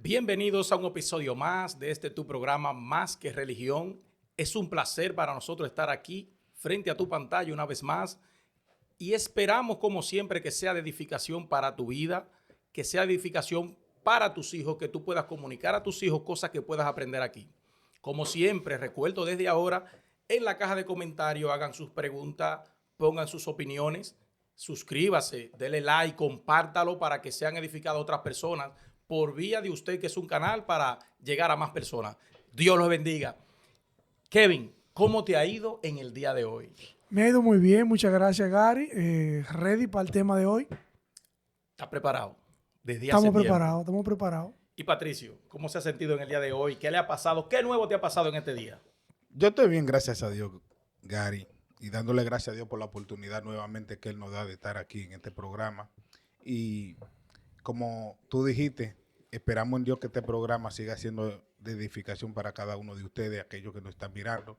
Bienvenidos a un episodio más de este tu programa Más que Religión. Es un placer para nosotros estar aquí frente a tu pantalla una vez más y esperamos como siempre que sea de edificación para tu vida, que sea de edificación para tus hijos, que tú puedas comunicar a tus hijos cosas que puedas aprender aquí. Como siempre, recuerdo desde ahora, en la caja de comentarios hagan sus preguntas, pongan sus opiniones, suscríbase, dele like, compártalo para que sean edificadas otras personas por vía de usted, que es un canal para llegar a más personas. Dios los bendiga. Kevin, ¿cómo te ha ido en el día de hoy? Me ha ido muy bien, muchas gracias, Gary. Ready para el tema de hoy. ¿Estás preparado? Desde hace Estamos tiempo. preparados, estamos preparados. Y Patricio, ¿cómo se ha sentido en el día de hoy? ¿Qué le ha pasado? ¿Qué nuevo te ha pasado en este día? Yo estoy bien, gracias a Dios, Gary, y dándole gracias a Dios por la oportunidad nuevamente que Él nos da de estar aquí en este programa. Y como tú dijiste, esperamos en Dios que este programa siga siendo de edificación para cada uno de ustedes, aquellos que nos están mirando,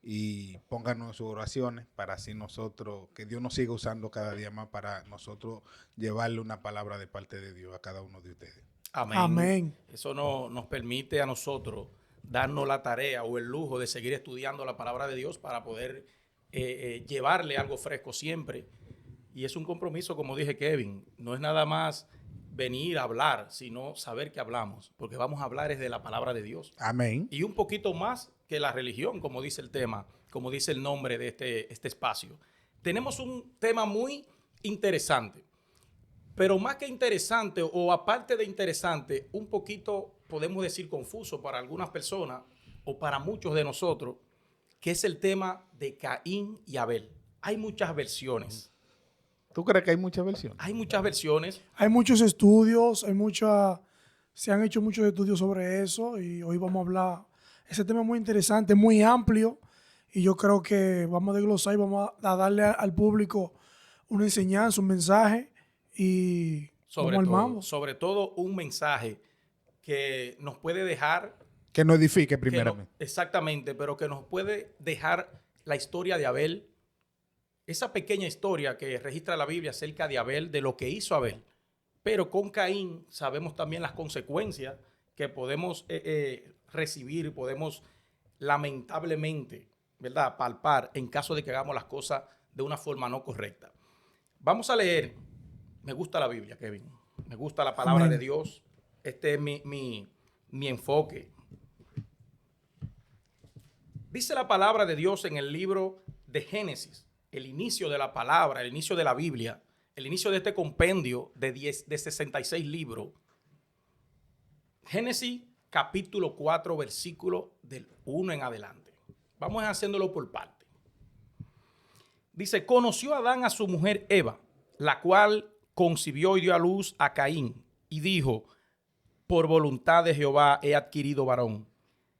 y pónganos en sus oraciones para así nosotros, que Dios nos siga usando cada día más para nosotros llevarle una palabra de parte de Dios a cada uno de ustedes. Amén. Amén. Eso nos permite a nosotros darnos la tarea o el lujo de seguir estudiando la palabra de Dios para poder llevarle algo fresco siempre. Y es un compromiso, como dije Kevin, no es nada más venir a hablar, sino saber que hablamos, porque vamos a hablar es de la palabra de Dios. Amén. Y un poquito más que la religión, como dice el tema, como dice el nombre de este espacio. Tenemos un tema muy interesante, pero más que interesante o aparte de interesante, un poquito podemos decir confuso para algunas personas o para muchos de nosotros, que es el tema de Caín y Abel. Hay muchas versiones. ¿Tú crees que hay muchas versiones? Hay muchas versiones. Hay muchos estudios, se han hecho muchos estudios sobre eso y hoy vamos a hablar. Ese tema es muy interesante, muy amplio y yo creo que vamos a desglosar y vamos a darle al público una enseñanza, un mensaje y vamos al mambo. Sobre todo un mensaje que nos puede dejar Que nos edifique que primeramente. exactamente, pero que nos puede dejar la historia de Abel, esa pequeña historia que registra la Biblia acerca de Abel, de lo que hizo Abel. Pero con Caín sabemos también las consecuencias que podemos recibir, podemos lamentablemente, ¿verdad?, palpar en caso de que hagamos las cosas de una forma no correcta. Vamos a leer. Me gusta la Biblia, Kevin. Me gusta la palabra Amén. de Dios. Este es mi enfoque. Dice la palabra de Dios en el libro de Génesis, el inicio de la palabra, el inicio de la Biblia, el inicio de este compendio de 66 libros. Génesis capítulo 4, versículo del 1 en adelante. Vamos haciéndolo por parte. Dice, conoció Adán a su mujer Eva, la cual concibió y dio a luz a Caín, y dijo, por voluntad de Jehová he adquirido varón.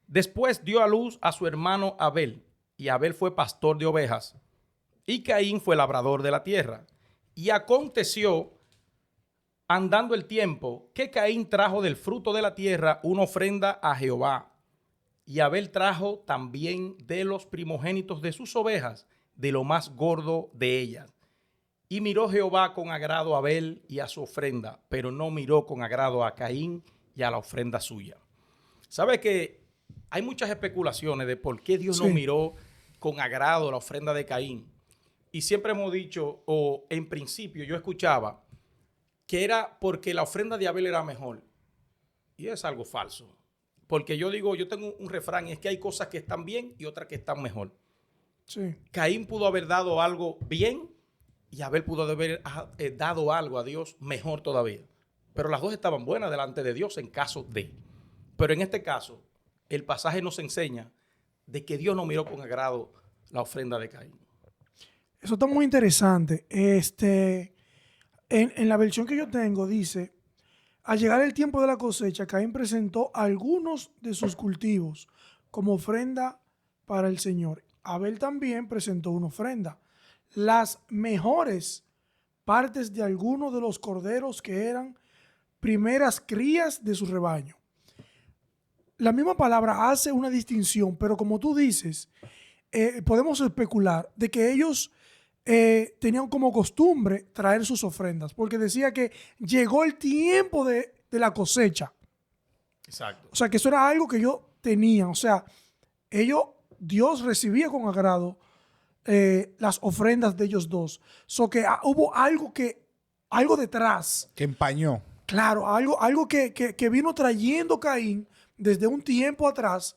Después dio a luz a su hermano Abel, y Abel fue pastor de ovejas, y Caín fue labrador de la tierra. Y aconteció, andando el tiempo, que Caín trajo del fruto de la tierra una ofrenda a Jehová. Y Abel trajo también de los primogénitos de sus ovejas, de lo más gordo de ellas. Y miró Jehová con agrado a Abel y a su ofrenda, pero no miró con agrado a Caín y a la ofrenda suya. ¿Sabe que hay muchas especulaciones de por qué Dios no miró con agrado la ofrenda de Caín? Y siempre hemos dicho, o en principio yo escuchaba, que era porque la ofrenda de Abel era mejor. Y es algo falso. Porque yo digo, yo tengo un refrán, y es que hay cosas que están bien y otras que están mejor. Sí. Caín pudo haber dado algo bien y Abel pudo haber dado algo a Dios mejor todavía. Pero las dos estaban buenas delante de Dios en caso de. Pero en este caso, el pasaje nos enseña de que Dios no miró con agrado la ofrenda de Caín. Eso está muy interesante. En la versión que yo tengo dice, al llegar el tiempo de la cosecha, Caín presentó algunos de sus cultivos como ofrenda para el Señor. Abel también presentó una ofrenda. Las mejores partes de algunos de los corderos que eran primeras crías de su rebaño. La misma palabra hace una distinción, pero como tú dices, podemos especular de que ellos tenían como costumbre traer sus ofrendas, porque decía que llegó el tiempo de la cosecha. Exacto. O sea, que eso era algo que ellos tenían. O sea, Dios recibía con agrado las ofrendas de ellos dos. So que hubo algo detrás. Que empañó. Claro, algo que vino trayendo Caín desde un tiempo atrás.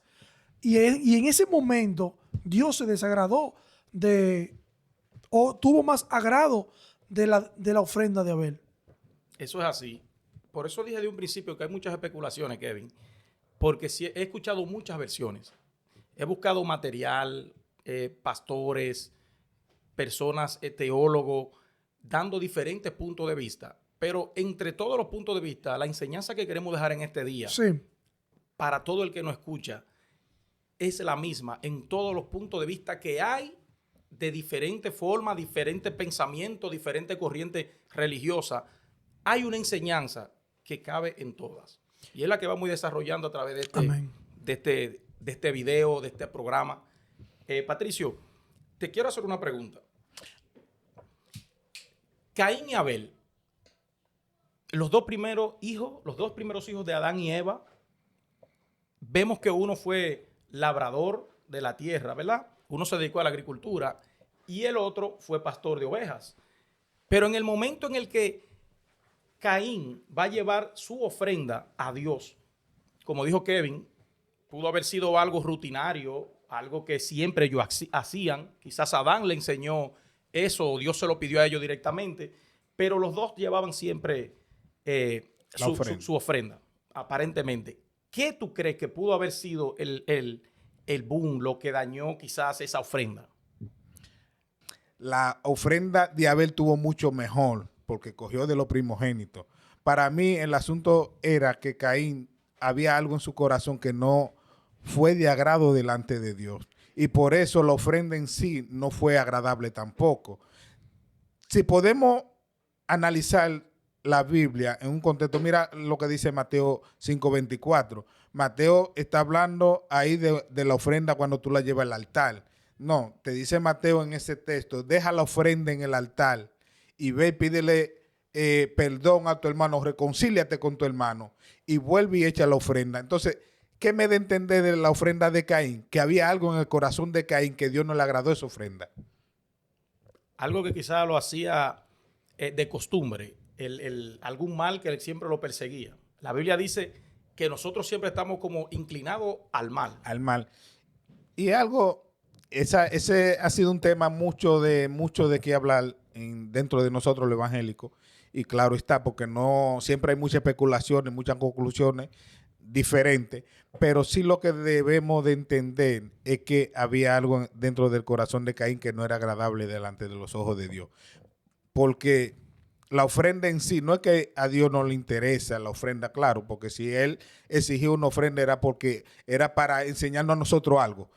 Y en ese momento Dios se desagradó o tuvo más agrado de la ofrenda de Abel. Eso es así. Por eso dije de un principio que hay muchas especulaciones, Kevin, porque sí, he escuchado muchas versiones. He buscado material, pastores, personas, teólogos, dando diferentes puntos de vista. Pero entre todos los puntos de vista, la enseñanza que queremos dejar en este día, Sí, para todo el que nos escucha, es la misma en todos los puntos de vista que hay de diferentes formas, diferentes pensamientos, diferentes corrientes religiosas. Hay una enseñanza que cabe en todas. Y es la que vamos desarrollando a través amén. de este video, de este programa. Patricio, te quiero hacer una pregunta. Caín y Abel, los dos primeros hijos de Adán y Eva, vemos que uno fue labrador de la tierra, ¿verdad? Uno se dedicó a la agricultura y el otro fue pastor de ovejas. Pero en el momento en el que Caín va a llevar su ofrenda a Dios, como dijo Kevin, pudo haber sido algo rutinario, algo que siempre ellos hacían. Quizás Adán le enseñó eso o Dios se lo pidió a ellos directamente, pero los dos llevaban siempre su ofrenda, aparentemente. ¿Qué tú crees que pudo haber sido el boom, lo que dañó quizás esa ofrenda? La ofrenda de Abel tuvo mucho mejor porque cogió de lo primogénito. Para mí el asunto era que Caín había algo en su corazón que no fue de agrado delante de Dios. Y por eso la ofrenda en sí no fue agradable tampoco. Si podemos analizar la Biblia en un contexto, mira lo que dice Mateo 5:24. Mateo está hablando ahí de la ofrenda cuando tú la llevas al altar. No, te dice Mateo en ese texto, deja la ofrenda en el altar y ve y pídele perdón a tu hermano, reconcíliate con tu hermano y vuelve y echa la ofrenda. Entonces, ¿qué me da a entender de la ofrenda de Caín? Que había algo en el corazón de Caín que Dios no le agradó esa ofrenda. Algo que quizás lo hacía de costumbre, algún mal que siempre lo perseguía. La Biblia dice que nosotros siempre estamos como inclinados al mal. Al mal. Y algo, ese ha sido un tema mucho de qué hablar dentro de nosotros los evangélicos. Y claro está, porque no siempre hay muchas especulaciones, muchas conclusiones diferentes, pero sí lo que debemos de entender es que había algo dentro del corazón de Caín que no era agradable delante de los ojos de Dios. Porque la ofrenda en sí, no es que a Dios no le interesa la ofrenda, claro, porque si Él exigió una ofrenda era porque era para enseñarnos a nosotros algo.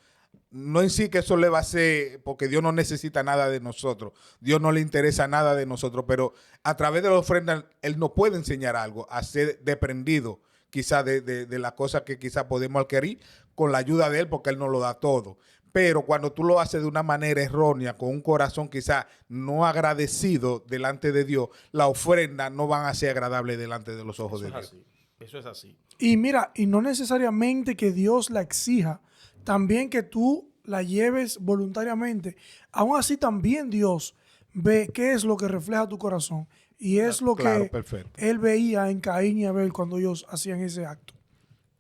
No en sí que eso le va a hacer, porque Dios no necesita nada de nosotros, Dios no le interesa nada de nosotros, pero a través de la ofrenda Él nos puede enseñar algo, a ser deprendido quizás de las cosas que quizás podemos adquirir con la ayuda de Él, porque Él nos lo da todo. Pero cuando tú lo haces de una manera errónea, con un corazón quizás no agradecido delante de Dios, la ofrenda no van a ser agradables delante de los ojos de Dios. Así. Eso es así. Y mira, y no necesariamente que Dios la exija, también que tú la lleves voluntariamente. Aún así también Dios ve qué es lo que refleja tu corazón. Y es lo Claro, que perfecto. Él veía en Caín y Abel cuando ellos hacían ese acto.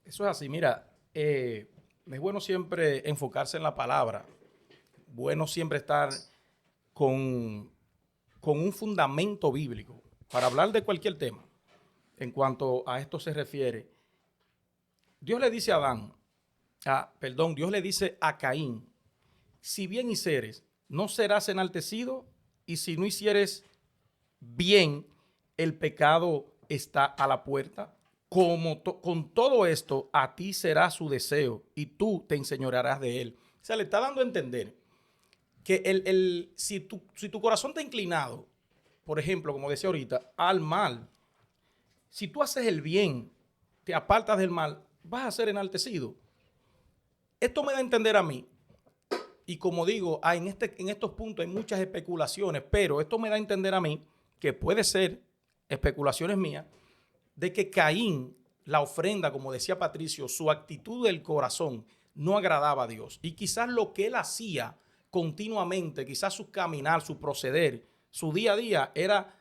Eso es así. Mira, es bueno siempre enfocarse en la palabra. Bueno siempre estar con un fundamento bíblico para hablar de cualquier tema. En cuanto a esto se refiere, Dios le dice a Adán, Dios le dice a Caín, si bien hicieres, no serás enaltecido, y si no hicieres bien, el pecado está a la puerta. Con todo esto, a ti será su deseo, y tú te enseñorearás de él. O sea, le está dando a entender que si tu corazón está inclinado, por ejemplo, como decía ahorita, al mal, si tú haces el bien, te apartas del mal, vas a ser enaltecido. Esto me da a entender a mí, y como digo, en estos puntos hay muchas especulaciones, pero esto me da a entender a mí que puede ser especulaciones mías, de que Caín la ofrenda, como decía Patricio, su actitud del corazón no agradaba a Dios. Y quizás lo que él hacía continuamente, quizás su caminar, su proceder, su día a día era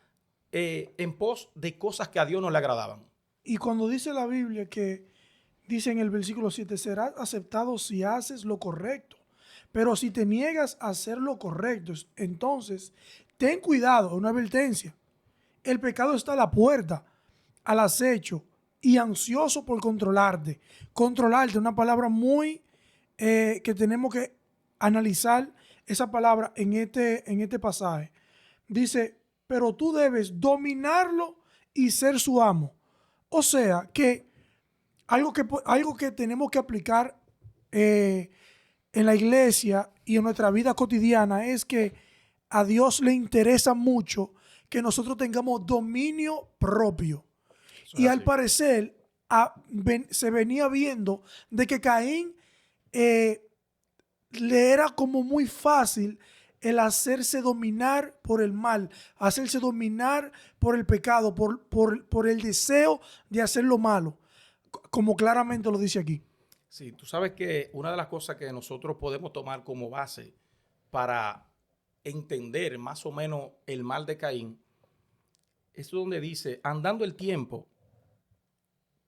en pos de cosas que a Dios no le agradaban. Y cuando dice la Biblia que dice en el versículo 7, serás aceptado si haces lo correcto. Pero si te niegas a hacer lo correcto, entonces ten cuidado, una advertencia. El pecado está a la puerta, al acecho y ansioso por controlarte. Controlarte, una palabra muy que tenemos que analizar esa palabra en este pasaje. Dice, pero tú debes dominarlo y ser su amo. O sea, que algo que tenemos que aplicar en la iglesia y en nuestra vida cotidiana es que a Dios le interesa mucho que nosotros tengamos dominio propio. Y al parecer se venía viendo de que Caín le era como muy fácil el hacerse dominar por el mal, hacerse dominar por el pecado, por el deseo de hacer lo malo, como claramente lo dice aquí. Sí, tú sabes que una de las cosas que nosotros podemos tomar como base para entender más o menos el mal de Caín es donde dice, andando el tiempo,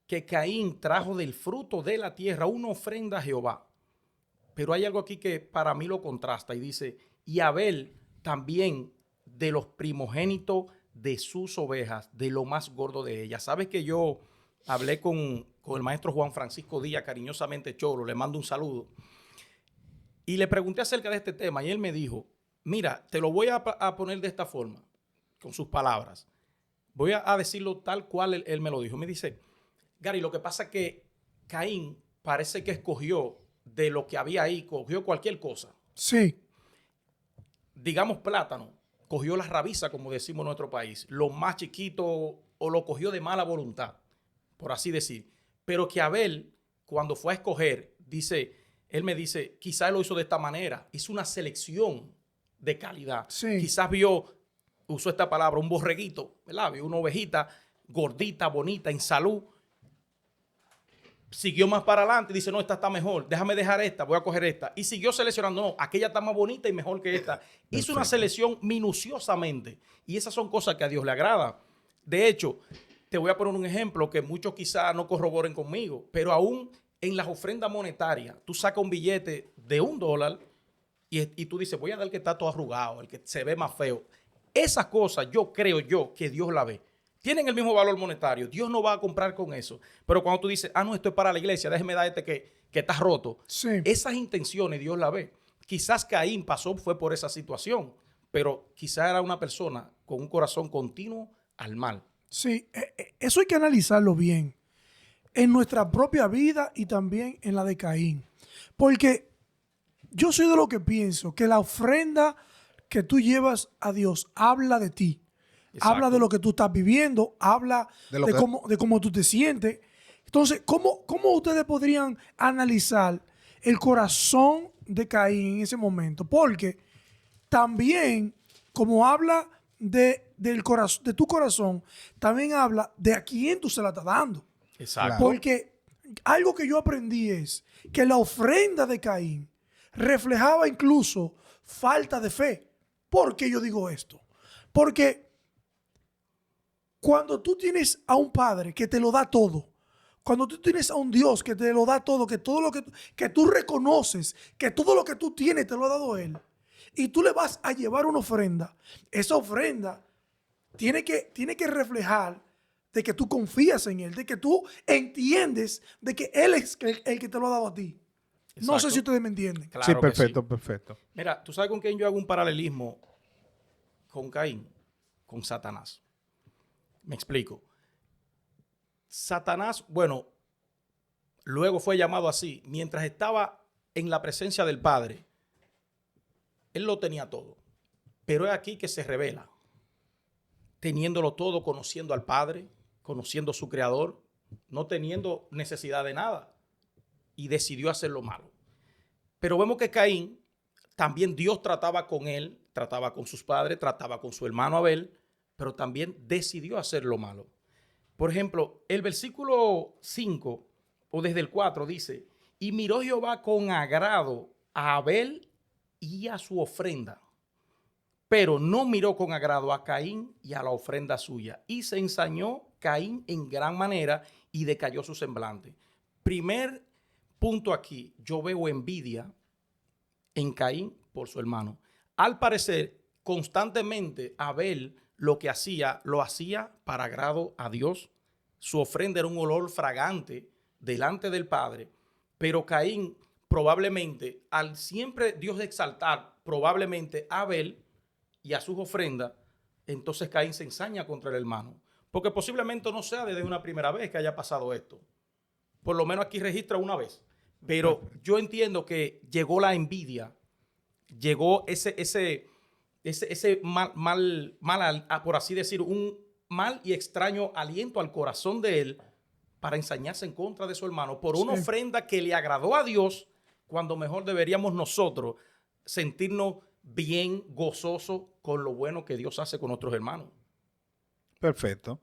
que Caín trajo del fruto de la tierra una ofrenda a Jehová. Pero hay algo aquí que para mí lo contrasta y dice, y Abel también de los primogénitos de sus ovejas, de lo más gordo de ellas. Sabes que yo hablé con el maestro Juan Francisco Díaz, cariñosamente Cholo, le mando un saludo, y le pregunté acerca de este tema y él me dijo, mira, te lo voy a poner de esta forma, con sus palabras. Voy a decirlo tal cual él me lo dijo. Me dice, Gary, lo que pasa es que Caín parece que escogió de lo que había ahí, cogió cualquier cosa. Sí. Digamos plátano, cogió la rabiza, como decimos en nuestro país, lo más chiquito, o lo cogió de mala voluntad, por así decir. Pero que Abel, cuando fue a escoger, él me dice, quizás él lo hizo de esta manera, hizo una selección de calidad. Sí. Quizás usó esta palabra, un borreguito, ¿verdad? Vio una ovejita gordita, bonita, en salud. Siguió más para adelante y dice, no, esta está mejor, déjame dejar esta, voy a coger esta. Y siguió seleccionando, no, aquella está más bonita y mejor que esta. Hizo una selección minuciosamente. Y esas son cosas que a Dios le agrada. De hecho, te voy a poner un ejemplo que muchos quizás no corroboren conmigo, pero aún en las ofrendas monetarias, tú sacas un billete de $1 y tú dices, voy a dar el que está todo arrugado, el que se ve más feo. Esas cosas creo yo que Dios la ve. Tienen el mismo valor monetario. Dios no va a comprar con eso. Pero cuando tú dices, no, esto es para la iglesia, déjeme dar este que está roto. Sí. Esas intenciones Dios la ve. Quizás Caín fue por esa situación, pero quizás era una persona con un corazón continuo al mal. Sí, eso hay que analizarlo bien en nuestra propia vida y también en la de Caín. Porque yo soy de lo que pienso que la ofrenda que tú llevas a Dios habla de ti. Exacto. Habla de lo que tú estás viviendo, habla de cómo tú te sientes. Entonces, ¿cómo ustedes podrían analizar el corazón de Caín en ese momento? Porque también, como habla de tu corazón, también habla de a quién tú se la estás dando. Exacto. Porque algo que yo aprendí es que la ofrenda de Caín reflejaba incluso falta de fe. ¿Por qué yo digo esto? Porque cuando tú tienes a un padre que te lo da todo, cuando tú tienes a un Dios que te lo da todo, que todo lo que tú reconoces, que todo lo que tú tienes te lo ha dado Él, y tú le vas a llevar una ofrenda, esa ofrenda tiene que reflejar de que tú confías en Él, de que tú entiendes de que Él es el que te lo ha dado a ti. Exacto. No sé si ustedes me entienden. Claro, sí, perfecto, sí. Perfecto. Mira, ¿tú sabes con quién yo hago un paralelismo? Con Caín, con Satanás. Me explico. Satanás, bueno, luego fue llamado así. Mientras estaba en la presencia del Padre, él lo tenía todo. Pero es aquí que se revela. Teniéndolo todo, conociendo al Padre, conociendo a su Creador, no teniendo necesidad de nada. Y decidió hacer lo malo. Pero vemos que Caín, también Dios trataba con él, trataba con sus padres, trataba con su hermano Abel, pero también decidió hacer lo malo. Por ejemplo, el versículo 5 o desde el 4 dice, y miró Jehová con agrado a Abel y a su ofrenda, pero no miró con agrado a Caín y a la ofrenda suya. Y se ensañó Caín en gran manera y decayó su semblante. Primer punto aquí, yo veo envidia en Caín por su hermano. Al parecer, constantemente Abel lo que hacía, lo hacía para agrado a Dios. Su ofrenda era un olor fragante delante del Padre, pero Caín probablemente, al siempre Dios exaltar probablemente a Abel y a sus ofrendas, entonces Caín se ensaña contra el hermano. Porque posiblemente no sea desde una primera vez que haya pasado esto. Por lo menos aquí registra una vez. Pero yo entiendo que llegó la envidia, llegó ese por así decir, un mal y extraño aliento al corazón de él para ensañarse en contra de su hermano por una ofrenda que le agradó a Dios, cuando mejor deberíamos nosotros sentirnos bien gozosos con lo bueno que Dios hace con nuestros hermanos. Perfecto.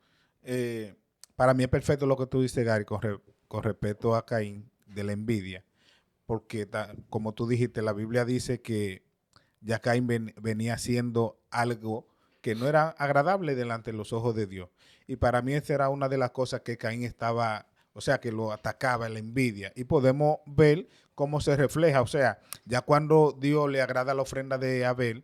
Para mí es perfecto lo que tú dices, Gary, con respecto a Caín, de la envidia, porque como tú dijiste, la Biblia dice que ya Caín venía haciendo algo que no era agradable delante de los ojos de Dios. Y para mí esa era una de las cosas que Caín estaba, o sea, que lo atacaba, la envidia. Y podemos ver cómo se refleja, o sea, ya cuando Dios le agrada la ofrenda de Abel,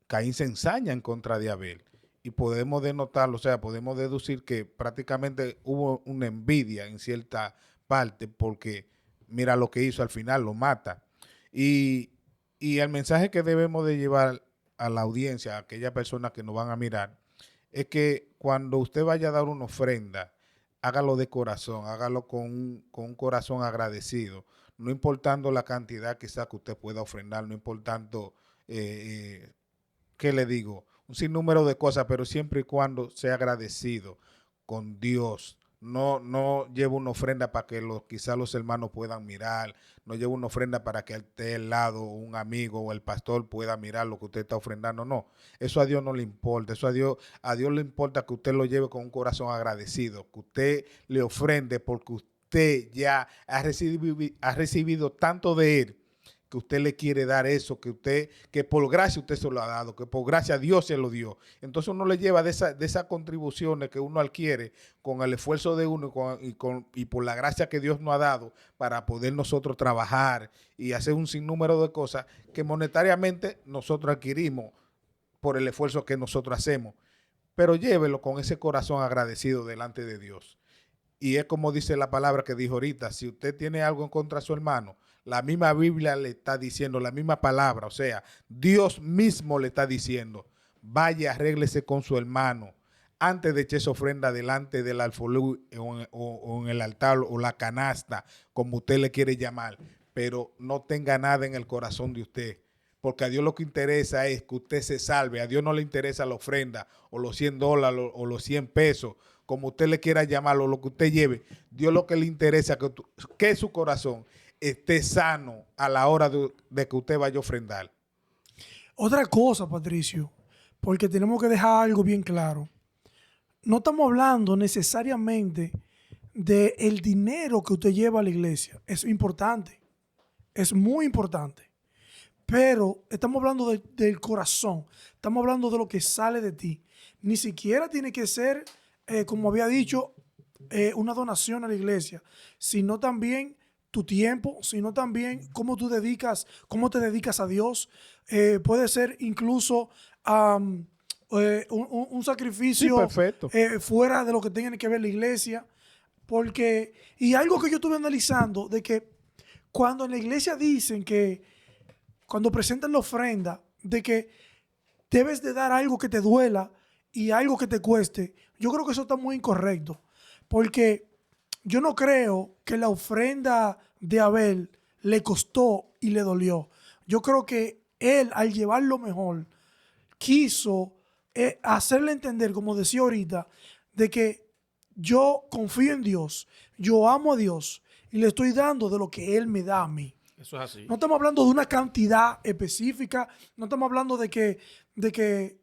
Caín se ensaña en contra de Abel. Y podemos denotarlo, o sea, podemos deducir que prácticamente hubo una envidia en cierta parte, porque mira lo que hizo al final, lo mata. Y el mensaje que debemos de llevar a la audiencia, a aquellas personas que nos van a mirar, es que cuando usted vaya a dar una ofrenda, hágalo de corazón, hágalo con un corazón agradecido, no importando la cantidad quizás que usted pueda ofrendar, no importando, ¿qué le digo? Un sinnúmero de cosas, pero siempre y cuando sea agradecido con Dios. No llevo una ofrenda para que quizás los hermanos puedan mirar, no llevo una ofrenda para que esté al lado un amigo o el pastor pueda mirar lo que usted está ofrendando, no. Eso a Dios no le importa, eso a Dios le importa que usted lo lleve con un corazón agradecido, que usted le ofrende porque usted ya ha recibido tanto de Él, que usted le quiere dar eso, que por gracia usted se lo ha dado, que por gracia Dios se lo dio. Entonces uno le lleva de esas contribuciones que uno adquiere con el esfuerzo de uno y por la gracia que Dios nos ha dado para poder nosotros trabajar y hacer un sinnúmero de cosas que monetariamente nosotros adquirimos por el esfuerzo que nosotros hacemos. Pero llévelo con ese corazón agradecido delante de Dios. Y es como dice la palabra que dijo ahorita, si usted tiene algo en contra de su hermano, la misma Biblia le está diciendo, la misma palabra, o sea, Dios mismo le está diciendo, vaya, arréglese con su hermano, antes de echar esa ofrenda delante del alfolí o en el altar o la canasta, como usted le quiere llamar, pero no tenga nada en el corazón de usted. Porque a Dios lo que interesa es que usted se salve. A Dios no le interesa la ofrenda o los $100 o los 100 pesos, como usted le quiera llamarlo, lo que usted lleve. Dios lo que le interesa es que su corazón esté sano a la hora de que usted vaya a ofrendar. Otra cosa, Patricio, porque tenemos que dejar algo bien claro. No estamos hablando necesariamente del dinero que usted lleva a la iglesia. Es importante, es muy importante. Pero estamos hablando del corazón, estamos hablando de lo que sale de ti. Ni siquiera tiene que ser, como había dicho, una donación a la iglesia, sino también tu tiempo, sino también cómo te dedicas a Dios. Puede ser incluso un sacrificio fuera de lo que tenga que ver la iglesia. Y algo que yo estuve analizando, de que cuando en la iglesia dicen que cuando presentan la ofrenda, de que debes de dar algo que te duela y algo que te cueste, yo creo que eso está muy incorrecto. Porque yo no creo que la ofrenda de Abel le costó y le dolió. Yo creo que él, al llevarlo mejor, quiso hacerle entender, como decía ahorita, de que yo confío en Dios, yo amo a Dios y le estoy dando de lo que Él me da a mí. Eso es así. No estamos hablando de una cantidad específica, no estamos hablando de que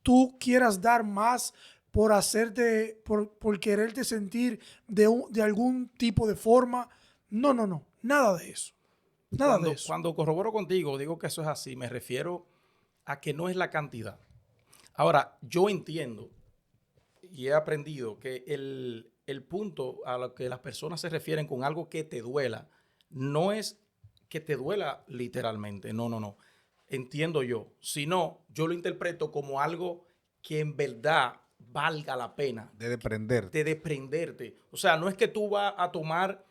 tú quieras dar más por hacerte, por quererte sentir de algún tipo de forma. No, no, no. Nada de eso. Nada de eso. Cuando corroboro contigo, digo que eso es así, me refiero a que no es la cantidad. Ahora, yo entiendo y he aprendido que el punto a lo que las personas se refieren con algo que te duela, no es que te duela literalmente, no, no, no. Entiendo yo, sino yo lo interpreto como algo que en verdad valga la pena. De desprenderte. De desprenderte. O sea, no es que tú vas a tomar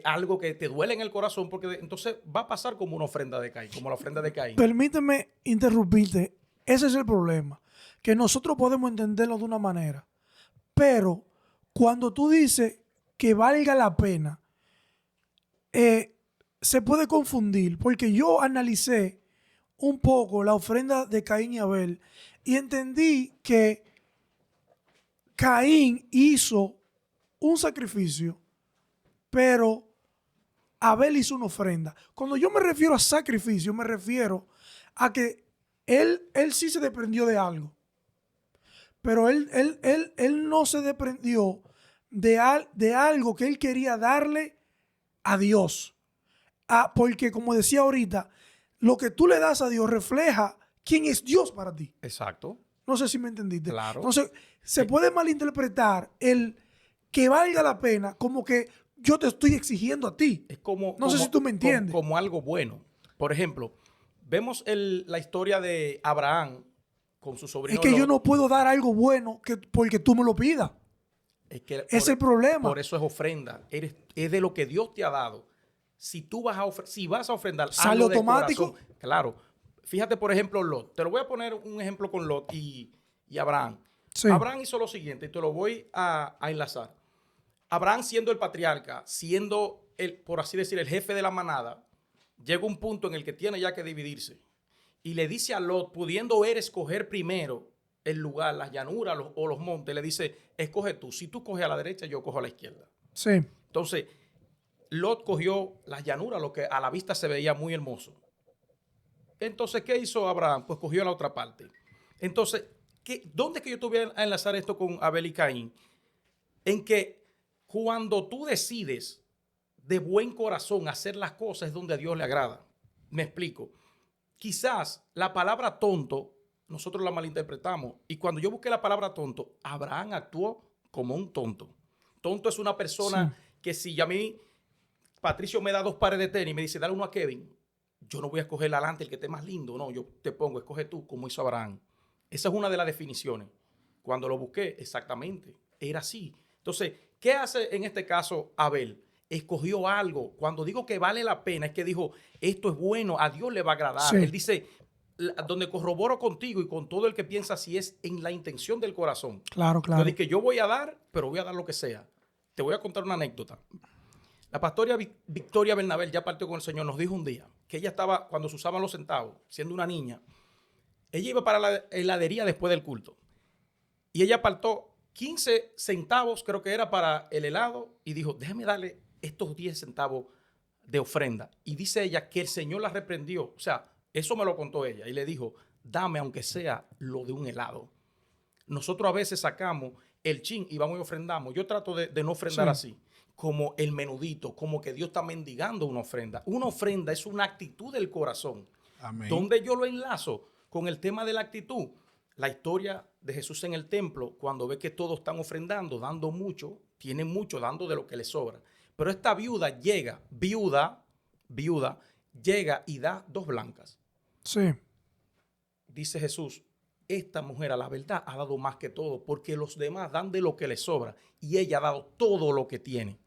algo que te duele en el corazón, porque entonces va a pasar como una ofrenda de Caín, como la ofrenda de Caín. Permíteme interrumpirte. Ese es el problema. Que nosotros podemos entenderlo de una manera. Pero cuando tú dices que valga la pena, se puede confundir. Porque yo analicé un poco la ofrenda de Caín y Abel y entendí que Caín hizo un sacrificio, pero Abel hizo una ofrenda. Cuando yo me refiero a sacrificio, me refiero a que él sí se desprendió de algo, pero él no se desprendió de algo que él quería darle a Dios. Porque como decía ahorita, lo que tú le das a Dios refleja quién es Dios para ti. Exacto. No sé si me entendiste. Claro. Entonces, se puede malinterpretar el que valga la pena como que yo te estoy exigiendo a ti. Es como, No sé si tú me entiendes. Como algo bueno. Por ejemplo, vemos la historia de Abraham con su sobrino Es que Lot. yo no puedo dar algo bueno porque tú me lo pidas. Es el problema. Por eso es ofrenda. Es de lo que Dios te ha dado. Si tú vas a ofrendar ¿Sale algo de automático? corazón, claro. Fíjate, por ejemplo, Lot. Te lo voy a poner un ejemplo con Lot y Abraham. Sí. Abraham hizo lo siguiente y te lo voy a enlazar. Abraham, siendo el patriarca, siendo por así decir, el jefe de la manada, llega un punto en el que tiene ya que dividirse. Y le dice a Lot, pudiendo él escoger primero el lugar, las llanuras o los montes, le dice, escoge tú. Si tú coges a la derecha, yo cojo a la izquierda. Sí. Entonces, Lot cogió las llanuras, lo que a la vista se veía muy hermoso. Entonces, ¿qué hizo Abraham? Pues cogió la otra parte. Entonces, ¿dónde es que yo tuve a enlazar esto con Abel y Caín? En que cuando tú decides de buen corazón hacer las cosas es donde a Dios le agrada. Me explico. Quizás la palabra tonto, nosotros la malinterpretamos. Y cuando yo busqué la palabra tonto, Abraham actuó como un tonto. Tonto es una persona que si a mí, Patricio me da 2 pares de tenis y me dice, dale uno a Kevin, yo no voy a escoger adelante el que esté más lindo. No, yo te pongo, escoge tú, como hizo Abraham. Esa es una de las definiciones. Cuando lo busqué, exactamente, era así. Entonces, ¿qué hace en este caso Abel? Escogió algo. Cuando digo que vale la pena, es que dijo, esto es bueno, a Dios le va a agradar. Sí. Él dice, donde corroboro contigo y con todo el que piensa así es en la intención del corazón. Claro, claro. Yo dije que yo voy a dar, pero voy a dar lo que sea. Te voy a contar una anécdota. La pastora Victoria Bernabel ya partió con el Señor, nos dijo un día que ella estaba, cuando se usaban los centavos, siendo una niña, ella iba para la heladería después del culto y ella apartó 15 centavos, creo que era para el helado, y dijo, déjame darle estos 10 centavos de ofrenda. Y dice ella que el Señor la reprendió. O sea, eso me lo contó ella y le dijo, dame aunque sea lo de un helado. Nosotros a veces sacamos el chin y vamos y ofrendamos. Yo trato de no ofrendar así, como el menudito, como que Dios está mendigando una ofrenda. Una ofrenda es una actitud del corazón. Amén. ¿Dónde yo lo enlazo con el tema de la actitud? La historia de Jesús en el templo, cuando ve que todos están ofrendando, dando mucho, tienen mucho, dando de lo que les sobra. Pero esta viuda llega, llega y da 2 blancas. Sí. Dice Jesús, esta mujer a la verdad ha dado más que todo, porque los demás dan de lo que les sobra y ella ha dado todo lo que tiene.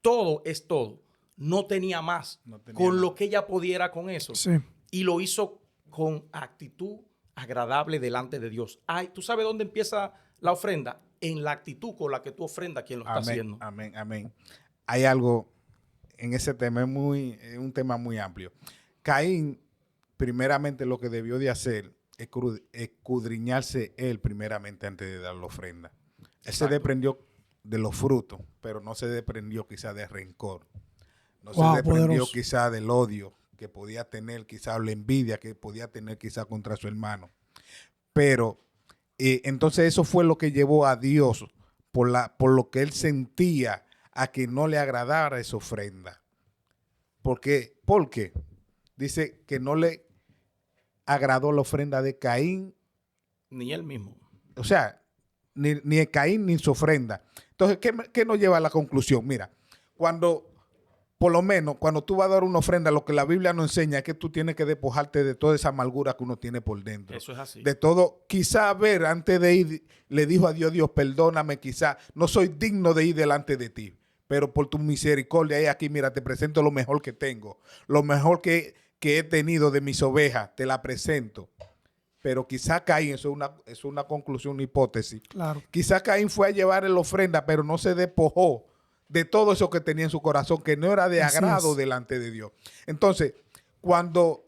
Todo es todo. No tenía más. No tenía con nada. lo que ella pudiera con eso. Sí. Y lo hizo con actitud agradable delante de Dios. Ay, ¿tú sabes dónde empieza la ofrenda? En la actitud con la que tú ofrendas a quien lo está haciendo. Amén, amén. Hay algo en ese tema, es un tema muy amplio. Caín, primeramente lo que debió de hacer es escudriñarse él primeramente antes de dar la ofrenda. Él se desprendió de los frutos, pero no se desprendió quizá de rencor. No se desprendió poderoso. quizá del odio que podía tener, quizá la envidia que podía tener quizá contra su hermano. Pero Entonces eso fue lo que llevó a Dios, por lo que él sentía, a que no le agradara esa ofrenda. ¿Por qué? Porque dice que no le agradó la ofrenda de Caín, Ni él mismo. o sea, ni Caín ni su ofrenda. Entonces, ¿qué nos lleva a la conclusión? Mira, por lo menos, cuando tú vas a dar una ofrenda, lo que la Biblia nos enseña es que tú tienes que despojarte de toda esa amargura que uno tiene por dentro. Eso es así. De todo, quizá, a ver, antes de ir, le dijo a Dios, perdóname, quizá, no soy digno de ir delante de ti, pero por tu misericordia, aquí, mira, te presento lo mejor que tengo, lo mejor que he tenido de mis ovejas, te la presento. Pero quizá Caín, eso es una conclusión, una hipótesis. Claro. Quizá Caín fue a llevar la ofrenda, pero no se despojó de todo eso que tenía en su corazón, que no era de agrado delante de Dios. Entonces, cuando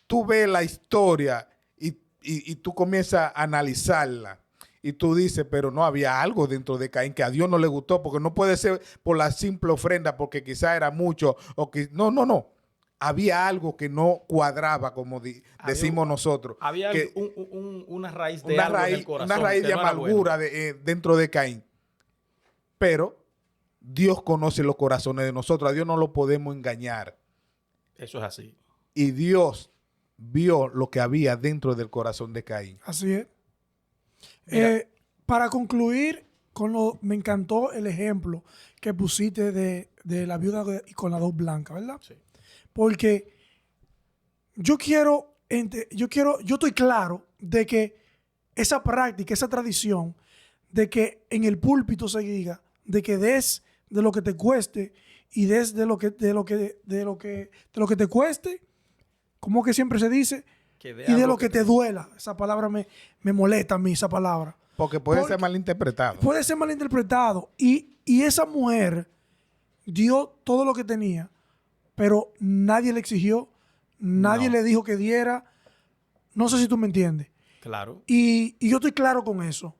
tú ves la historia y tú comienzas a analizarla, y tú dices, pero no había algo dentro de Caín que a Dios no le gustó, porque no puede ser por la simple ofrenda, porque quizá era mucho, o que no. Había algo que no cuadraba, como decimos nosotros. Había que, una raíz de algo en el corazón. Una raíz de amargura dentro de Caín. Pero Dios conoce los corazones de nosotros. A Dios no lo podemos engañar. Eso es así. Y Dios vio lo que había dentro del corazón de Caín. Así es. Para concluir, me encantó el ejemplo que pusiste de la viuda con las dos blancas, ¿verdad? Sí. Porque yo estoy claro de que esa práctica, esa tradición de que en el púlpito se diga de que des de lo que te cueste y des de lo que te cueste, como que siempre se dice, y de lo que te duela. Esa palabra me molesta a mí, esa palabra. Porque puede ser malinterpretado. Puede ser malinterpretado. Y esa mujer dio todo lo que tenía, pero nadie le exigió, nadie le dijo que diera. No sé si tú me entiendes. Claro. Y yo estoy claro con eso.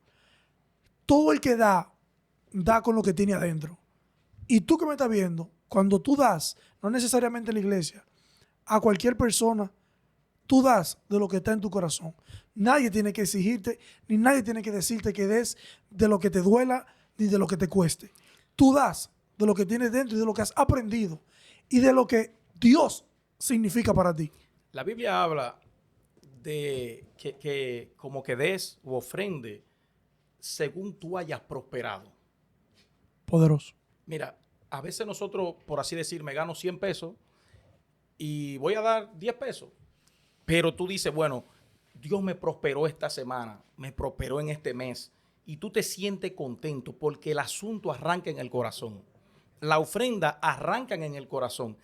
Todo el que da con lo que tiene adentro. Y tú que me estás viendo, cuando tú das, no necesariamente en la iglesia, a cualquier persona, tú das de lo que está en tu corazón. Nadie tiene que exigirte, ni nadie tiene que decirte que des de lo que te duela, ni de lo que te cueste. Tú das de lo que tienes dentro y de lo que has aprendido y de lo que Dios significa para ti. La Biblia habla de que como que des u ofrende según tú hayas prosperado. Poderoso. Mira, a veces nosotros, por así decir, me gano 100 pesos y voy a dar 10 pesos. Pero tú dices, bueno, Dios me prosperó esta semana, me prosperó en este mes. Y tú te sientes contento porque el asunto arranca en el corazón. La ofrenda arranca en el corazón.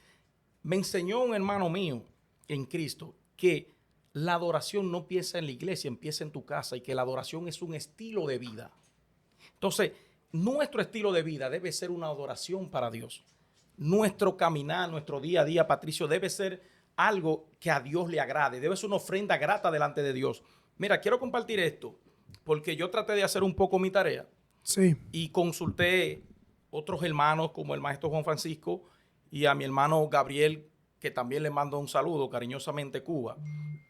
Me enseñó un hermano mío en Cristo que la adoración no empieza en la iglesia, empieza en tu casa y que la adoración es un estilo de vida. Entonces, nuestro estilo de vida debe ser una adoración para Dios. Nuestro caminar, nuestro día a día, Patricio, debe ser algo que a Dios le agrade. Debe ser una ofrenda grata delante de Dios. Mira, quiero compartir esto porque yo traté de hacer un poco mi tarea. Sí. Y consulté otros hermanos como el maestro Juan Francisco y a mi hermano Gabriel, que también le mando un saludo cariñosamente, Cuba.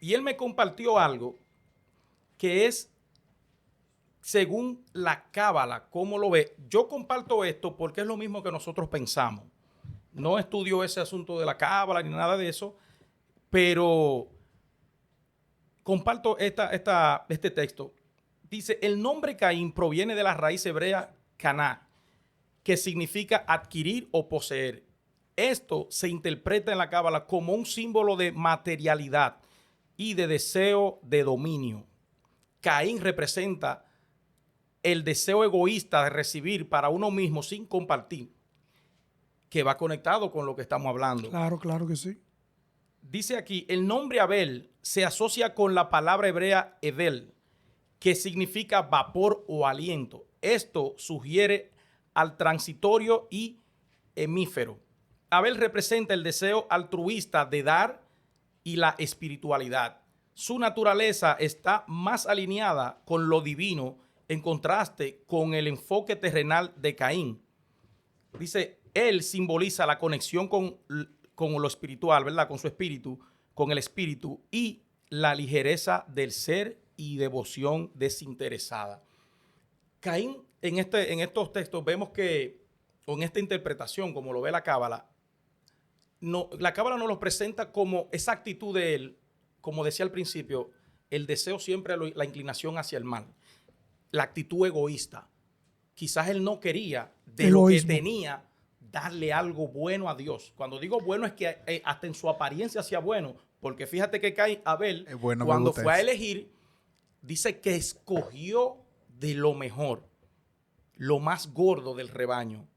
Y él me compartió algo que es según la cábala, cómo lo ve. Yo comparto esto porque es lo mismo que nosotros pensamos. No estudio ese asunto de la cábala ni nada de eso, pero comparto este texto. Dice, el nombre Caín proviene de la raíz hebrea caná, que significa adquirir o poseer. Esto se interpreta en la cábala como un símbolo de materialidad y de deseo de dominio. Caín representa el deseo egoísta de recibir para uno mismo sin compartir, que va conectado con lo que estamos hablando. Claro, claro que sí. Dice aquí, el nombre Abel se asocia con la palabra hebrea Edel, que significa vapor o aliento. Esto sugiere al transitorio y hemífero. Abel representa el deseo altruista de dar y la espiritualidad. Su naturaleza está más alineada con lo divino en contraste con el enfoque terrenal de Caín. Dice, él simboliza la conexión con lo espiritual, ¿verdad? Con su espíritu, con el espíritu y la ligereza del ser y devoción desinteresada. Caín, en estos textos vemos que, o en esta interpretación, como lo ve la Cábala, la Cábala nos lo presenta como esa actitud de él, como decía al principio, el deseo siempre, la inclinación hacia el mal, la actitud egoísta. Quizás él no quería de Egoísmo. lo que tenía darle algo bueno a Dios. Cuando digo bueno es que hasta en su apariencia sea bueno, porque fíjate que Caín, Abel, Bueno, me cuando gusta fue a eso. elegir, dice que escogió de lo mejor, lo más gordo del rebaño.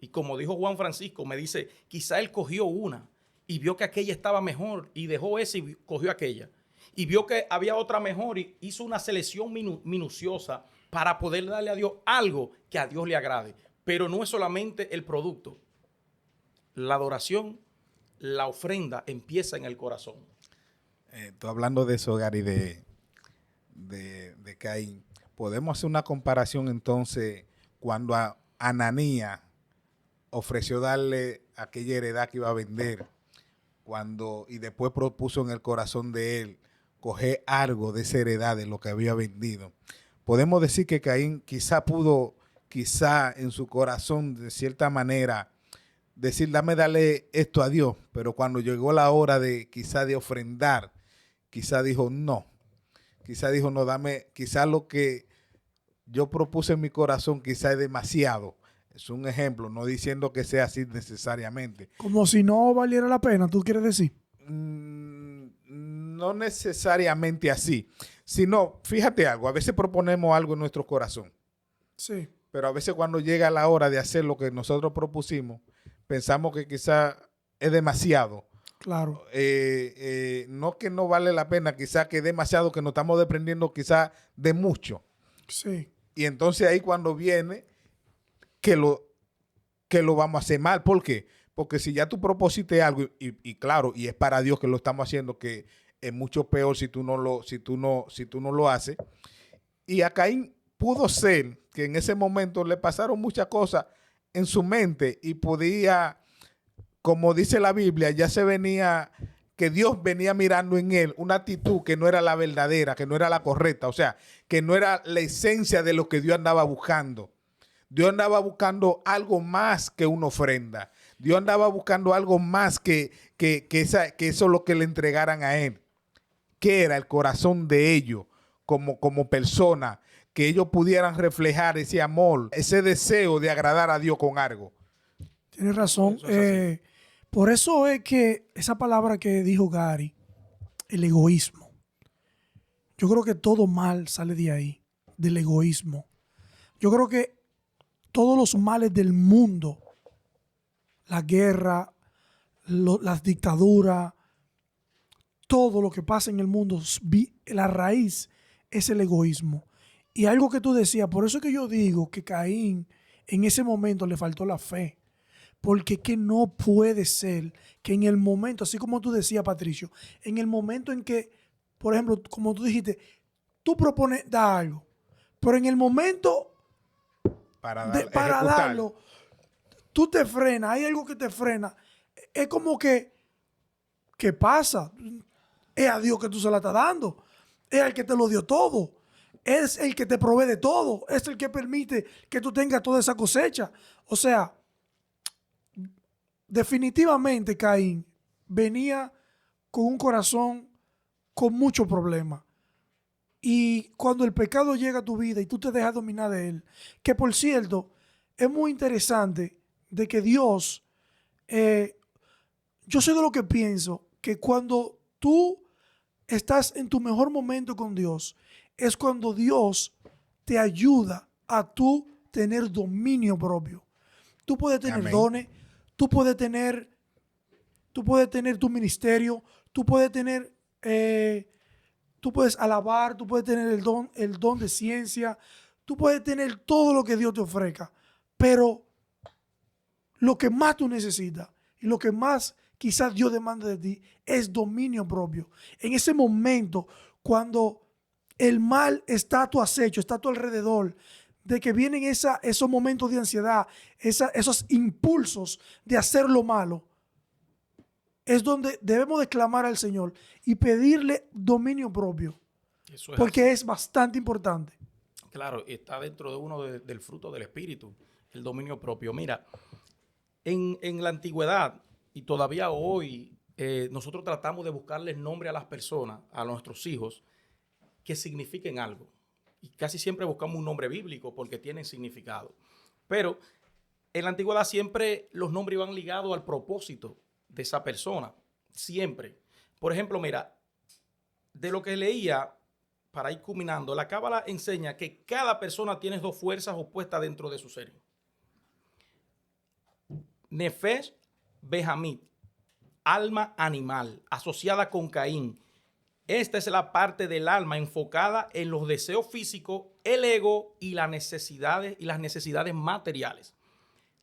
Y como dijo Juan Francisco, me dice, quizá él cogió una y vio que aquella estaba mejor y dejó esa y cogió aquella. Y vio que había otra mejor y hizo una selección minuciosa para poder darle a Dios algo que a Dios le agrade. Pero no es solamente el producto. La adoración, la ofrenda empieza en el corazón. Tú hablando de eso, Gary, de Caín, podemos hacer una comparación entonces cuando Ananías ofreció darle aquella heredad que iba a vender, y después propuso en el corazón de él coger algo de esa heredad de lo que había vendido. Podemos decir que Caín quizá en su corazón, de cierta manera, decir, darle esto a Dios, pero cuando llegó la hora de ofrendar, quizá dijo no, quizá lo que yo propuse en mi corazón quizá es demasiado. Es un ejemplo, no diciendo que sea así necesariamente. Como si no valiera la pena, ¿tú quieres decir? No necesariamente así, sino, fíjate algo, a veces proponemos algo en nuestro corazón, Sí. pero a veces cuando llega la hora de hacer lo que nosotros propusimos, pensamos que quizá es demasiado. Claro. No que no vale la pena, quizá que es demasiado, que nos estamos dependiendo quizá de mucho. Sí. Y entonces ahí cuando viene que lo vamos a hacer mal. ¿Por qué? Porque si ya tú propusiste algo y claro, y es para Dios que lo estamos haciendo, que es mucho peor si tú no lo haces. Y a Caín pudo ser que en ese momento le pasaron muchas cosas en su mente y podía, como dice la Biblia, que Dios venía mirando en él una actitud que no era la verdadera, que no era la correcta, o sea, que no era la esencia de lo que Dios andaba buscando. Dios andaba buscando algo más que una ofrenda. Dios andaba buscando algo más que eso lo que le entregaran a él. ¿Qué era el corazón de ellos como persona? Que ellos pudieran reflejar ese amor, ese deseo de agradar a Dios con algo. Tienes razón. Eso es así. Por eso es que esa palabra que dijo Gary, el egoísmo, yo creo que todo mal sale de ahí, del egoísmo. Yo creo que todos los males del mundo, la guerra, las dictaduras, todo lo que pasa en el mundo, la raíz es el egoísmo. Y algo que tú decías, por eso es que yo digo que Caín en ese momento le faltó la fe. Porque es que no puede ser que en el momento, así como tú decías, Patricio, en el momento en que, por ejemplo, como tú dijiste, tú propones dar algo, pero en el momento Para darlo, tú te frenas, hay algo que te frena. Es como que, ¿qué pasa? Es a Dios que tú se la estás dando. Es el que te lo dio todo. Es el que te provee de todo. Es el que permite que tú tengas toda esa cosecha. O sea, definitivamente Caín venía con un corazón con muchos problemas. Y cuando el pecado llega a tu vida y tú te dejas dominar de él, que por cierto, es muy interesante de que Dios, yo soy de lo que pienso, que cuando tú estás en tu mejor momento con Dios, es cuando Dios te ayuda a tú tener dominio propio. Tú puedes tener Amén. dones, tú puedes tener tu ministerio, tú puedes alabar, tú puedes tener el don de ciencia, tú puedes tener todo lo que Dios te ofrezca, pero lo que más tú necesitas y lo que más quizás Dios demanda de ti es dominio propio. En ese momento, cuando el mal está a tu acecho, está a tu alrededor, de que vienen esos momentos de ansiedad, esos impulsos de hacer lo malo, es donde debemos de clamar al Señor y pedirle dominio propio. Eso es porque así. es bastante importante. Claro, está dentro de uno del fruto del espíritu, el dominio propio. Mira, en la antigüedad y todavía hoy, nosotros tratamos de buscarle nombre a las personas, a nuestros hijos, que signifiquen algo. Y casi siempre buscamos un nombre bíblico porque tienen significado. Pero en la antigüedad siempre los nombres iban ligados al propósito de esa persona. Siempre. Por ejemplo, mira, de lo que leía, para ir culminando, la Cábala enseña que cada persona tiene dos fuerzas opuestas dentro de su ser. Nefesh Behamit, alma animal, asociada con Caín. Esta es la parte del alma enfocada en los deseos físicos, el ego y las necesidades materiales.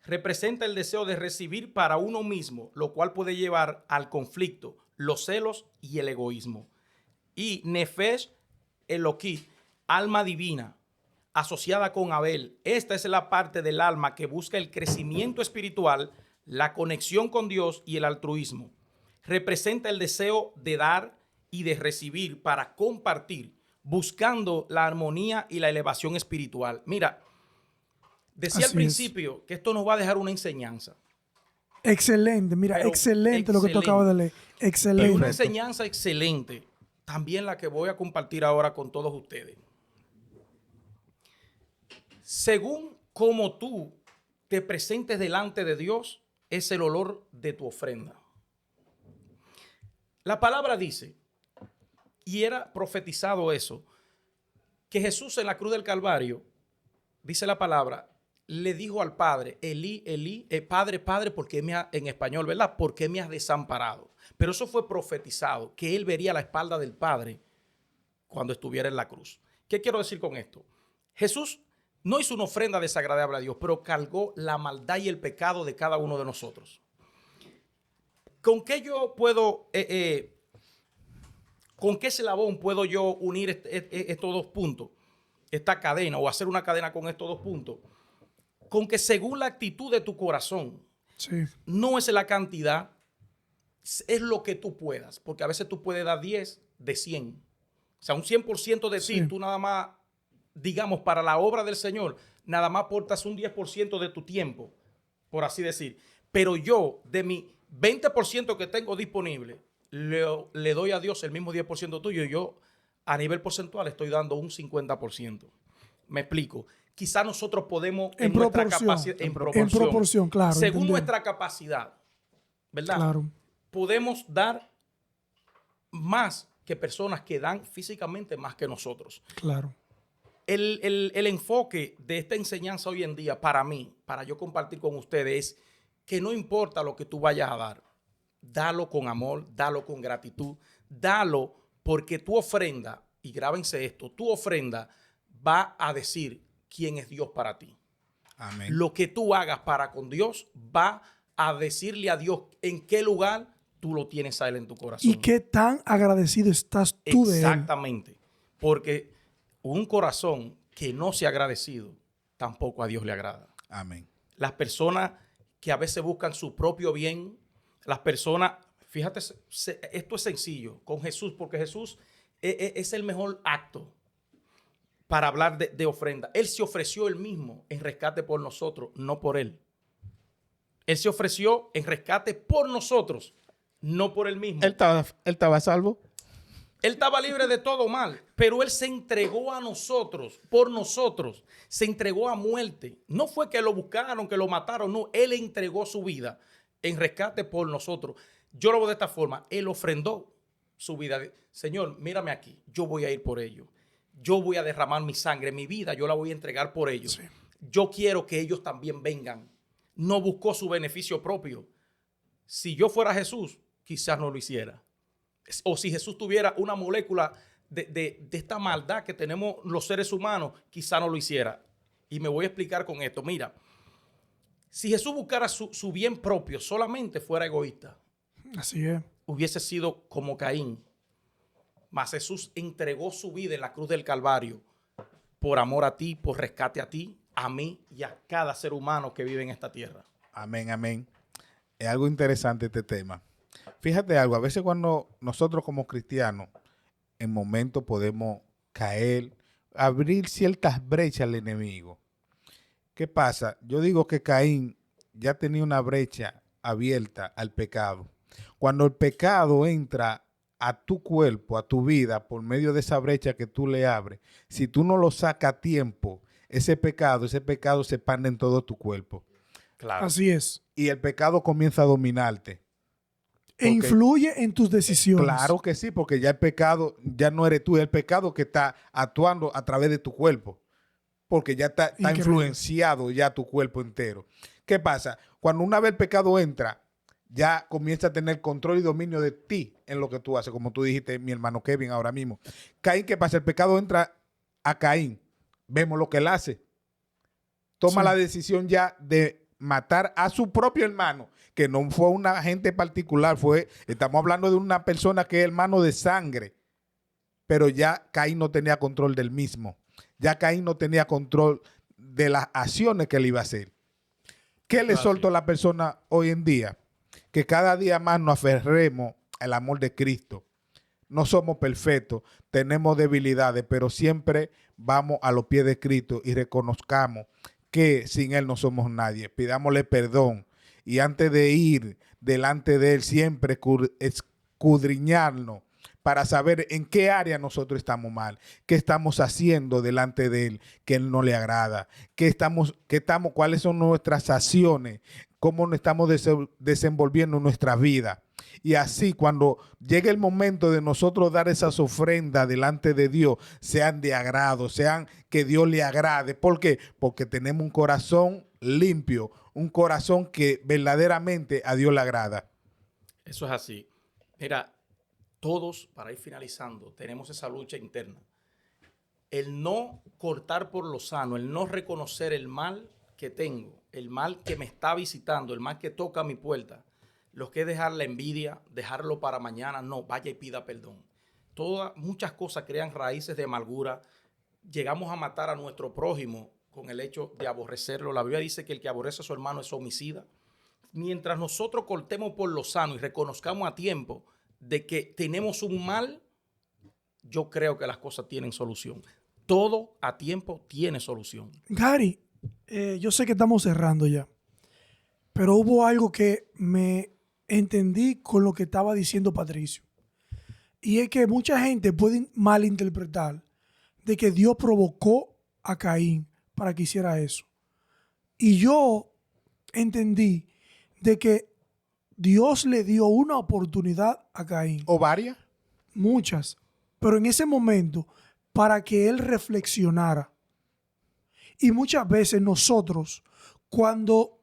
Representa el deseo de recibir para uno mismo, lo cual puede llevar al conflicto, los celos y el egoísmo. Y Nefesh Elokit, alma divina, asociada con Abel. Esta es la parte del alma que busca el crecimiento espiritual, la conexión con Dios y el altruismo. Representa el deseo de dar y de recibir para compartir, buscando la armonía y la elevación espiritual. Mira, decía al Así es. principio que esto nos va a dejar una enseñanza. Excelente, mira, Pero excelente lo que tú excelente. acabas de leer. Y una Excelente. enseñanza excelente, también la que voy a compartir ahora con todos ustedes. Según como tú te presentes delante de Dios, es el olor de tu ofrenda. La palabra dice, y era profetizado eso, que Jesús en la cruz del Calvario, dice la palabra, le dijo al Padre, Elí, Elí, Padre, Padre, en español, ¿verdad? ¿Por qué me has desamparado? Pero eso fue profetizado, que él vería la espalda del Padre cuando estuviera en la cruz. ¿Qué quiero decir con esto? Jesús no hizo una ofrenda desagradable a Dios, pero cargó la maldad y el pecado de cada uno de nosotros. ¿Con qué yo puedo, con qué eslabón puedo yo unir estos dos puntos? Esta cadena, o hacer una cadena con estos dos puntos. Con que según la actitud de tu corazón, Sí, no es la cantidad, es lo que tú puedas. Porque a veces tú puedes dar 10 de 100. O sea, un 100% de ti, Sí. tú nada más, digamos, para la obra del Señor, nada más aportas un 10% de tu tiempo, por así decir. Pero yo, de mi 20% que tengo disponible, le doy a Dios el mismo 10% tuyo y yo, a nivel porcentual, estoy dando un 50%. Me explico. Quizá nosotros podemos, En nuestra proporción. capacidad, En proporción, claro, según entendemos. nuestra capacidad, ¿verdad? claro. Podemos dar más que personas que dan físicamente más que nosotros. Claro. El enfoque de esta enseñanza hoy en día, para mí, para yo compartir con ustedes, es que no importa lo que tú vayas a dar, dalo con amor, dalo con gratitud, dalo porque tu ofrenda, y grábense esto, tu ofrenda va a decir quién es Dios para ti. Amén. Lo que tú hagas para con Dios va a decirle a Dios en qué lugar tú lo tienes a Él en tu corazón. ¿Y qué tan agradecido estás tú de él? Exactamente. Porque un corazón que no sea agradecido, tampoco a Dios le agrada. Amén. Las personas que a veces buscan su propio bien, las personas, fíjate, esto es sencillo con Jesús, porque Jesús es el mejor acto para hablar de ofrenda. Él se ofreció él mismo en rescate por nosotros, no por él. Él se ofreció en rescate por nosotros, no por él mismo. Él estaba a salvo. Él estaba libre de todo mal, pero él se entregó a nosotros, por nosotros, se entregó a muerte. No fue que lo buscaron, que lo mataron, no, él entregó su vida en rescate por nosotros. Yo lo veo de esta forma, él ofrendó su vida. Señor, mírame aquí, yo voy a ir por ellos. Yo voy a derramar mi sangre, mi vida, yo la voy a entregar por ellos. Sí. Yo quiero que ellos también vengan. No buscó su beneficio propio. Si yo fuera Jesús, quizás no lo hiciera. O si Jesús tuviera una molécula de esta maldad que tenemos los seres humanos, quizá no lo hiciera. Y me voy a explicar con esto. Mira, si Jesús buscara su bien propio, solamente fuera egoísta, Así es. hubiese sido como Caín. Mas Jesús entregó su vida en la cruz del Calvario por amor a ti, por rescate a ti, a mí y a cada ser humano que vive en esta tierra. Amén, amén. Es algo interesante este tema. Fíjate algo, a veces cuando nosotros como cristianos en momentos podemos caer, abrir ciertas brechas al enemigo. ¿Qué pasa? Yo digo que Caín ya tenía una brecha abierta al pecado. Cuando el pecado entra a tu cuerpo, a tu vida, por medio de esa brecha que tú le abres, si tú no lo sacas a tiempo, ese pecado se expande en todo tu cuerpo. Claro. Así es. Y el pecado comienza a dominarte. E influye en tus decisiones. Claro que sí, porque ya el pecado ya no eres tú, es el pecado que está actuando a través de tu cuerpo. Porque ya está Increíble. influenciado ya tu cuerpo entero. ¿Qué pasa? Cuando una vez el pecado entra, ya comienza a tener control y dominio de ti en lo que tú haces, como tú dijiste, mi hermano Kevin, ahora mismo. Caín, ¿qué pasa? El pecado entra a Caín. Vemos lo que él hace. Toma Sí. la decisión ya de matar a su propio hermano, que no fue un agente particular, estamos hablando de una persona que es hermano de sangre, pero ya Caín no tenía control del mismo. Ya Caín no tenía control de las acciones que él iba a hacer. ¿Qué le soltó a la persona hoy en día? Que cada día más nos aferremos al amor de Cristo. No somos perfectos, tenemos debilidades, pero siempre vamos a los pies de Cristo y reconozcamos que sin Él no somos nadie. Pidámosle perdón y antes de ir delante de Él siempre escudriñarnos para saber en qué área nosotros estamos mal, qué estamos haciendo delante de Él que Él no le agrada, cuáles son nuestras acciones, cómo nos estamos desenvolviendo en nuestra vida. Y así cuando llegue el momento de nosotros dar esas ofrendas delante de Dios, sean de agrado, sean que Dios le agrade. ¿Por qué? Porque tenemos un corazón limpio, un corazón que verdaderamente a Dios le agrada. Eso es así. Mira, todos, para ir finalizando, tenemos esa lucha interna. El no cortar por lo sano, el no reconocer el mal que tengo, el mal que me está visitando, el mal que toca a mi puerta, lo que es dejar la envidia, dejarlo para mañana, no, vaya y pida perdón. Muchas cosas crean raíces de amargura. Llegamos a matar a nuestro prójimo con el hecho de aborrecerlo. La Biblia dice que el que aborrece a su hermano es homicida. Mientras nosotros cortemos por lo sano y reconozcamos a tiempo de que tenemos un mal, yo creo que las cosas tienen solución. Todo a tiempo tiene solución. Gary, yo sé que estamos cerrando ya, pero hubo algo que me entendí con lo que estaba diciendo Patricio. Y es que mucha gente puede malinterpretar de que Dios provocó a Caín para que hiciera eso. Y yo entendí de que Dios le dio una oportunidad a Caín. ¿O varias? Muchas. Pero en ese momento, para que él reflexionara. Y muchas veces nosotros, cuando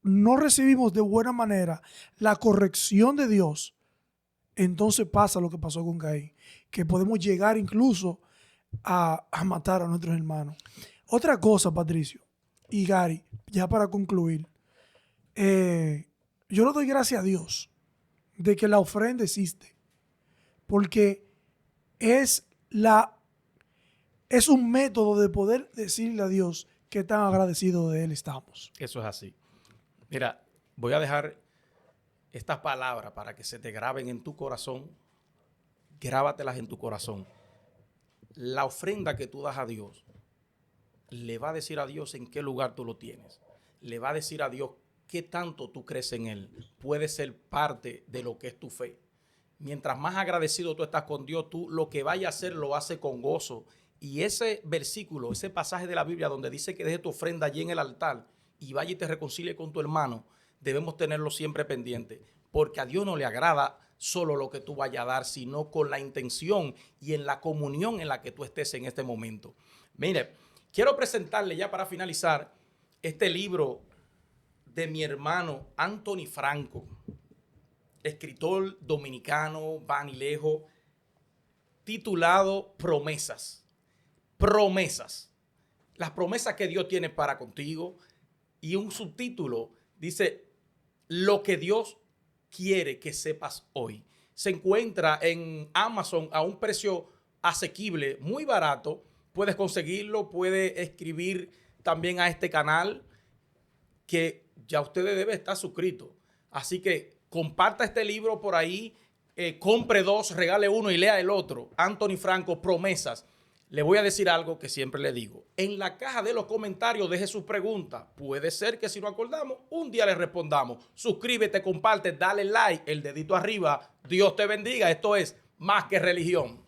no recibimos de buena manera la corrección de Dios, entonces pasa lo que pasó con Caín, que podemos llegar incluso a matar a nuestros hermanos. Otra cosa, Patricio y Gary, ya para concluir, yo le doy gracias a Dios de que la ofrenda existe, porque es un método de poder decirle a Dios qué tan agradecido de Él estamos. Eso es así. Mira, voy a dejar estas palabras para que se te graben en tu corazón. Grábatelas en tu corazón. La ofrenda que tú das a Dios, le va a decir a Dios en qué lugar tú lo tienes. Le va a decir a Dios qué tanto tú crees en Él. Puede ser parte de lo que es tu fe. Mientras más agradecido tú estás con Dios, tú lo que vayas a hacer lo haces con gozo. Y ese versículo, ese pasaje de la Biblia donde dice que deje tu ofrenda allí en el altar y vaya y te reconcilie con tu hermano, debemos tenerlo siempre pendiente, porque a Dios no le agrada solo lo que tú vayas a dar, sino con la intención y en la comunión en la que tú estés en este momento. Mire, quiero presentarle ya para finalizar este libro de mi hermano Anthony Franco, escritor dominicano, vanilejo, titulado Promesas. Promesas. Las promesas que Dios tiene para contigo. Y un subtítulo dice, lo que Dios quiere que sepas hoy. Se encuentra en Amazon a un precio asequible, muy barato. Puedes conseguirlo, puedes escribir también a este canal que ya ustedes deben estar suscritos. Así que comparta este libro por ahí, compre 2, regale 1 y lea el otro. Anthony Franco, Promesas. Le voy a decir algo que siempre le digo. En la caja de los comentarios deje sus preguntas. Puede ser que si no acordamos, un día le respondamos. Suscríbete, comparte, dale like, el dedito arriba. Dios te bendiga. Esto es Más que Religión.